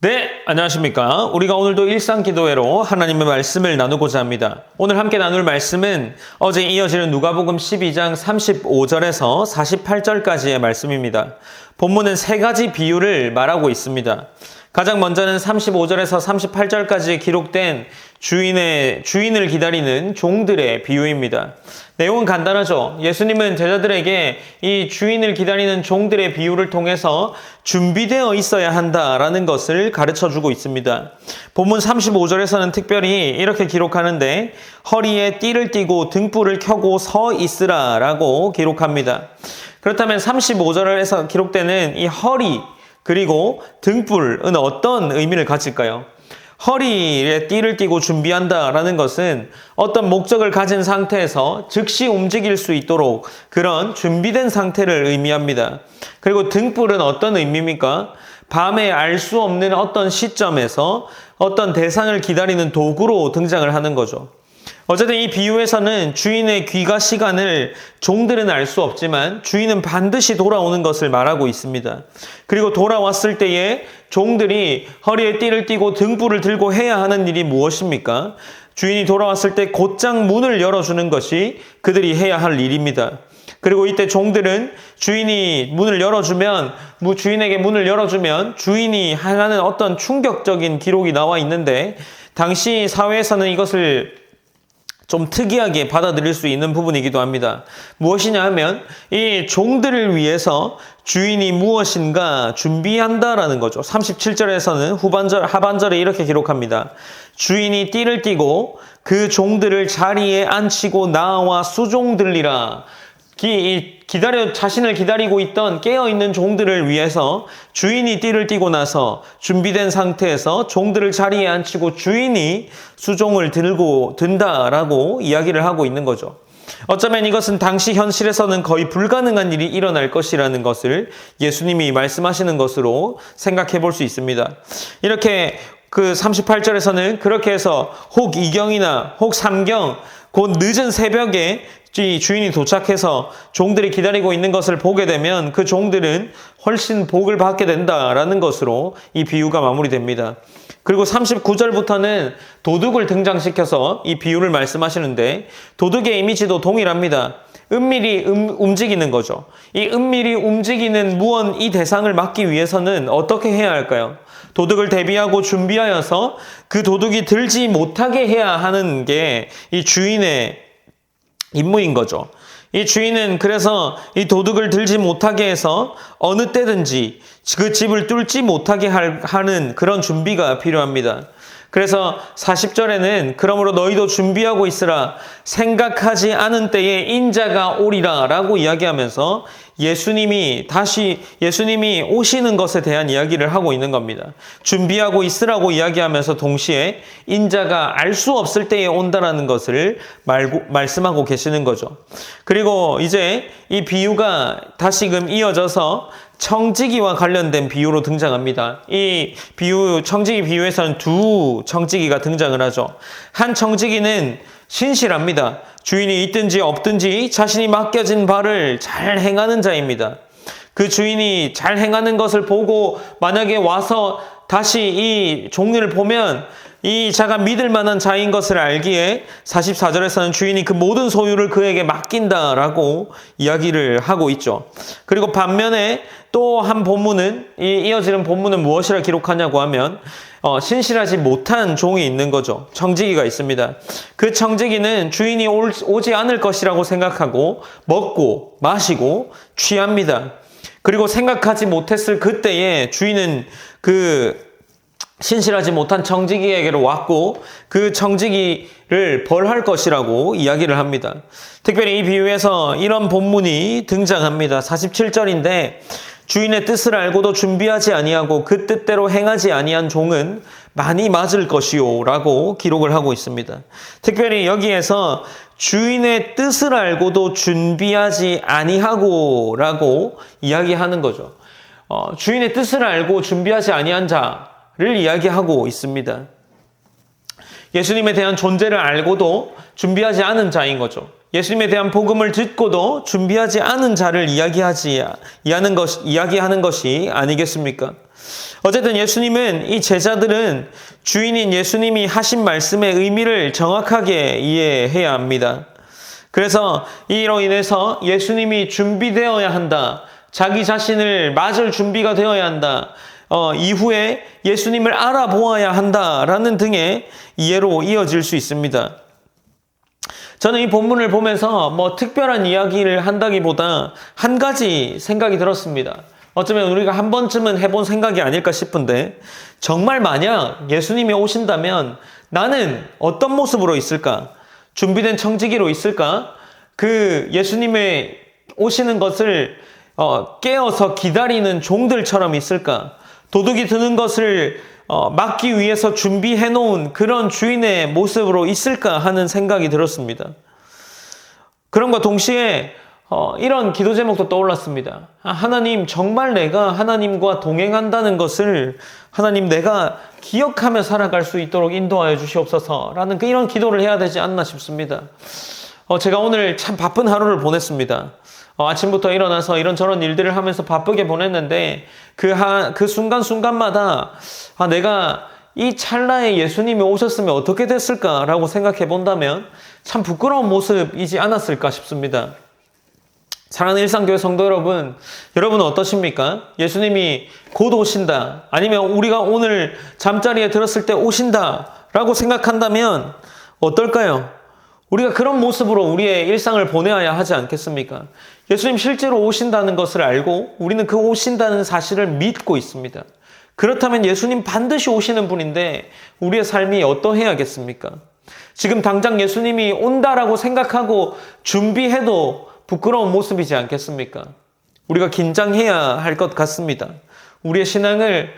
네, 안녕하십니까. 우리가 오늘도 일상기도회로 하나님의 말씀을 나누고자 합니다. 오늘 함께 나눌 말씀은 어제 이어지는 누가복음 12장 35절에서 48절까지의 말씀입니다. 본문은 세 가지 비유를 말하고 있습니다. 가장 먼저는 35절에서 38절까지 기록된 주인을 기다리는 종들의 비유입니다. 내용은 간단하죠. 예수님은 제자들에게 이 주인을 기다리는 종들의 비유를 통해서 준비되어 있어야 한다라는 것을 가르쳐주고 있습니다. 본문 35절에서는 특별히 이렇게 기록하는데 허리에 띠를 띠고 등불을 켜고 서 있으라라고 기록합니다. 그렇다면 35절에서 기록되는 이 허리 그리고 등불은 어떤 의미를 가질까요? 허리에 띠를 띠고 준비한다라는 것은 어떤 목적을 가진 상태에서 즉시 움직일 수 있도록 그런 준비된 상태를 의미합니다. 그리고 등불은 어떤 의미입니까? 밤에 알 수 없는 어떤 시점에서 어떤 대상을 기다리는 도구로 등장을 하는 거죠. 어쨌든 이 비유에서는 주인의 귀가 시간을 종들은 알 수 없지만 주인은 반드시 돌아오는 것을 말하고 있습니다. 그리고 돌아왔을 때에 종들이 허리에 띠를 띠고 등불을 들고 해야 하는 일이 무엇입니까? 주인이 돌아왔을 때 곧장 문을 열어주는 것이 그들이 해야 할 일입니다. 그리고 이때 종들은 주인에게 문을 열어주면 주인이 행하는 어떤 충격적인 기록이 나와 있는데 당시 사회에서는 이것을 좀 특이하게 받아들일 수 있는 부분이기도 합니다. 무엇이냐 하면 이 종들을 위해서 주인이 무엇인가 준비한다라는 거죠. 37절에서는 하반절에 이렇게 기록합니다. 주인이 띠를 띠고 그 종들을 자리에 앉히고 나와 수종들리라. 자신을 기다리고 있던 깨어있는 종들을 위해서 주인이 띠를 띠고 나서 준비된 상태에서 종들을 자리에 앉히고 주인이 수종을 든다라고 이야기를 하고 있는 거죠. 어쩌면 이것은 당시 현실에서는 거의 불가능한 일이 일어날 것이라는 것을 예수님이 말씀하시는 것으로 생각해 볼 수 있습니다. 이렇게 그 38절에서는 그렇게 해서 혹 2경이나 혹 3경 곧 늦은 새벽에 주인이 도착해서 종들이 기다리고 있는 것을 보게 되면 그 종들은 훨씬 복을 받게 된다라는 것으로 이 비유가 마무리됩니다. 그리고 39절부터는 도둑을 등장시켜서 이 비유를 말씀하시는데 도둑의 이미지도 동일합니다. 은밀히 움직이는 거죠. 이 은밀히 움직이는 이 대상을 막기 위해서는 어떻게 해야 할까요? 도둑을 대비하고 준비하여서 그 도둑이 들지 못하게 해야 하는 게 이 주인의 임무인 거죠. 이 주인은 그래서 이 도둑을 들지 못하게 해서 어느 때든지 그 집을 뚫지 못하게 하는 그런 준비가 필요합니다. 그래서 40절에는 그러므로 너희도 준비하고 있으라 생각하지 않은 때에 인자가 오리라 라고 이야기하면서 예수님이 오시는 것에 대한 이야기를 하고 있는 겁니다. 준비하고 있으라고 이야기하면서 동시에 인자가 알 수 없을 때에 온다라는 것을 말씀하고 계시는 거죠. 그리고 이제 이 비유가 다시금 이어져서 청지기와 관련된 비유로 등장합니다. 이 청지기 비유에서는 두 청지기가 등장을 하죠. 한 청지기는 신실합니다. 주인이 있든지 없든지 자신이 맡겨진 바를 잘 행하는 자입니다. 그 주인이 잘 행하는 것을 보고 만약에 와서 다시 이 종을 보면 이 자가 믿을 만한 자인 것을 알기에 44절에서는 주인이 그 모든 소유를 그에게 맡긴다라고 이야기를 하고 있죠. 그리고 반면에 또 한 이어지는 본문은 무엇이라 기록하냐고 하면 신실하지 못한 종이 있는 거죠. 청지기가 있습니다. 그 청지기는 주인이 오지 않을 것이라고 생각하고 먹고 마시고 취합니다. 그리고 생각하지 못했을 그때에 주인은 그 신실하지 못한 청지기에게로 왔고 그 청지기를 벌할 것이라고 이야기를 합니다. 특별히 이 비유에서 이런 본문이 등장합니다. 47절인데 주인의 뜻을 알고도 준비하지 아니하고 그 뜻대로 행하지 아니한 종은 많이 맞을 것이요 라고 기록을 하고 있습니다. 특별히 여기에서 주인의 뜻을 알고도 준비하지 아니하고 라고 이야기하는 거죠. 주인의 뜻을 알고 준비하지 아니한 자를 이야기하고 있습니다. 예수님에 대한 존재를 알고도 준비하지 않은 자인 거죠. 예수님에 대한 복음을 듣고도 준비하지 않은 자를 이야기하는 것이 아니겠습니까? 어쨌든 예수님은 이 제자들은 주인인 예수님이 하신 말씀의 의미를 정확하게 이해해야 합니다. 그래서 이로 인해서 예수님이 준비되어야 한다. 자기 자신을 맞을 준비가 되어야 한다. 이후에 예수님을 알아보아야 한다라는 등의 이해로 이어질 수 있습니다. 저는 이 본문을 보면서 특별한 이야기를 한다기보다 한 가지 생각이 들었습니다. 어쩌면 우리가 한 번쯤은 해본 생각이 아닐까 싶은데, 정말 만약 예수님이 오신다면 나는 어떤 모습으로 있을까? 준비된 청지기로 있을까? 그 예수님의 오시는 것을 깨어서 기다리는 종들처럼 있을까? 도둑이 드는 것을 막기 위해서 준비해 놓은 그런 주인의 모습으로 있을까 하는 생각이 들었습니다. 그럼과 동시에 이런 기도 제목도 떠올랐습니다. 하나님, 정말 내가 하나님과 동행한다는 것을 하나님 내가 기억하며 살아갈 수 있도록 인도하여 주시옵소서라는 이런 기도를 해야 되지 않나 싶습니다. 제가 오늘 참 바쁜 하루를 보냈습니다. 아침부터 일어나서 이런저런 일들을 하면서 바쁘게 보냈는데 그 순간순간마다 내가 이 찰나에 예수님이 오셨으면 어떻게 됐을까라고 생각해 본다면 참 부끄러운 모습이지 않았을까 싶습니다. 사랑하는 일상교회 성도 여러분, 여러분은 어떠십니까? 예수님이 곧 오신다, 아니면 우리가 오늘 잠자리에 들었을 때 오신다라고 생각한다면 어떨까요? 우리가 그런 모습으로 우리의 일상을 보내야 하지 않겠습니까? 예수님 실제로 오신다는 것을 알고 우리는 그 오신다는 사실을 믿고 있습니다. 그렇다면 예수님 반드시 오시는 분인데 우리의 삶이 어떠해야겠습니까? 지금 당장 예수님이 온다라고 생각하고 준비해도 부끄러운 모습이지 않겠습니까? 우리가 긴장해야 할 것 같습니다. 우리의 신앙을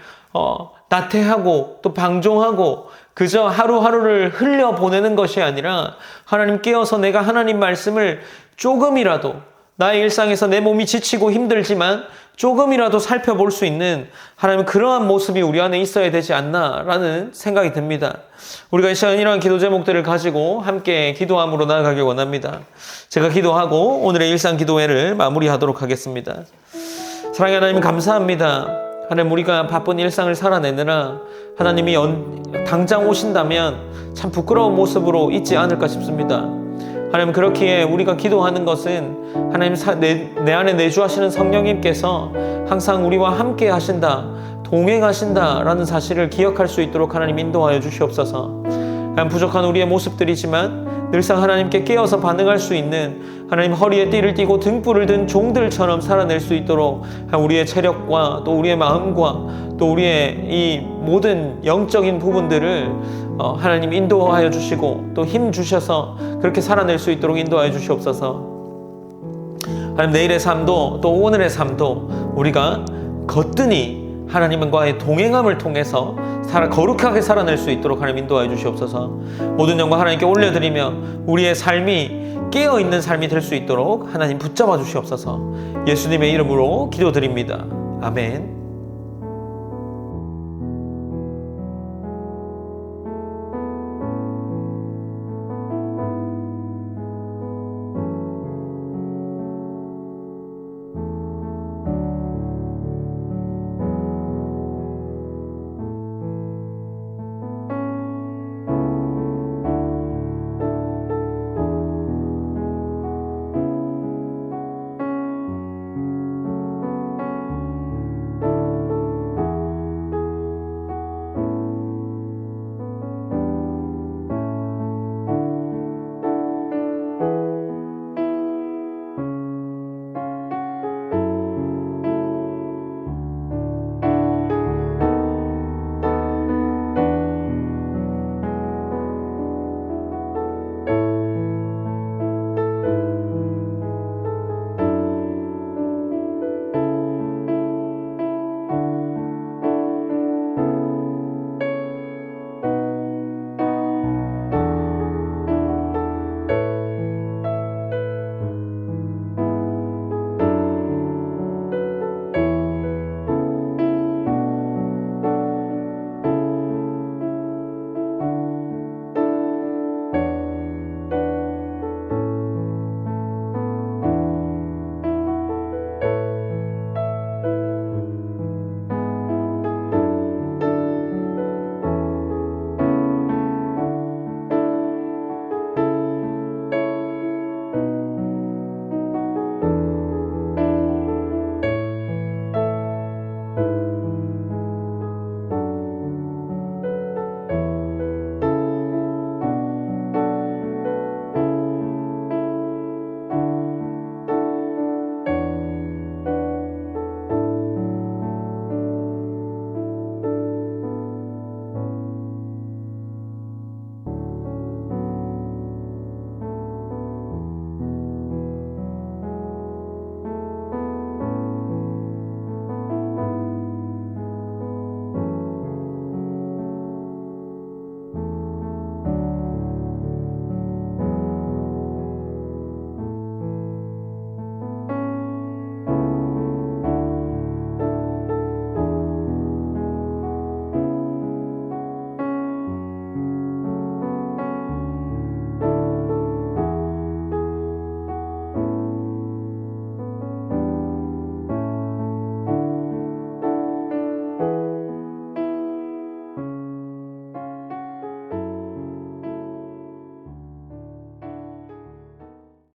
나태하고 또 방종하고 그저 하루하루를 흘려보내는 것이 아니라 하나님 깨어서 내가 하나님 말씀을 조금이라도 나의 일상에서 내 몸이 지치고 힘들지만 조금이라도 살펴볼 수 있는 하나님 그러한 모습이 우리 안에 있어야 되지 않나라는 생각이 듭니다. 우리가 이 시간 이러한 기도 제목들을 가지고 함께 기도함으로 나아가길 원합니다. 제가 기도하고 오늘의 일상 기도회를 마무리하도록 하겠습니다. 사랑의 하나님, 감사합니다. 하나님, 우리가 바쁜 일상을 살아내느라 하나님이 당장 오신다면 참 부끄러운 모습으로 있지 않을까 싶습니다. 하나님, 그렇기에 우리가 기도하는 것은 하나님 내 안에 내주하시는 성령님께서 항상 우리와 함께 하신다, 동행하신다라는 사실을 기억할 수 있도록 하나님 인도하여 주시옵소서. 하나님, 부족한 우리의 모습들이지만 늘상 하나님께 깨어서 반응할 수 있는 하나님 허리에 띠를 띠고 등불을 든 종들처럼 살아낼 수 있도록 우리의 체력과 또 우리의 마음과 또 우리의 이 모든 영적인 부분들을 하나님 인도하여 주시고 또 힘 주셔서 그렇게 살아낼 수 있도록 인도하여 주시옵소서. 하나님, 내일의 삶도 또 오늘의 삶도 우리가 거뜬히 하나님과의 동행함을 통해서 거룩하게 살아낼 수 있도록 하나님 인도하여 주시옵소서. 모든 영광 하나님께 올려드리며 우리의 삶이 깨어있는 삶이 될 수 있도록 하나님 붙잡아 주시옵소서. 예수님의 이름으로 기도드립니다. 아멘.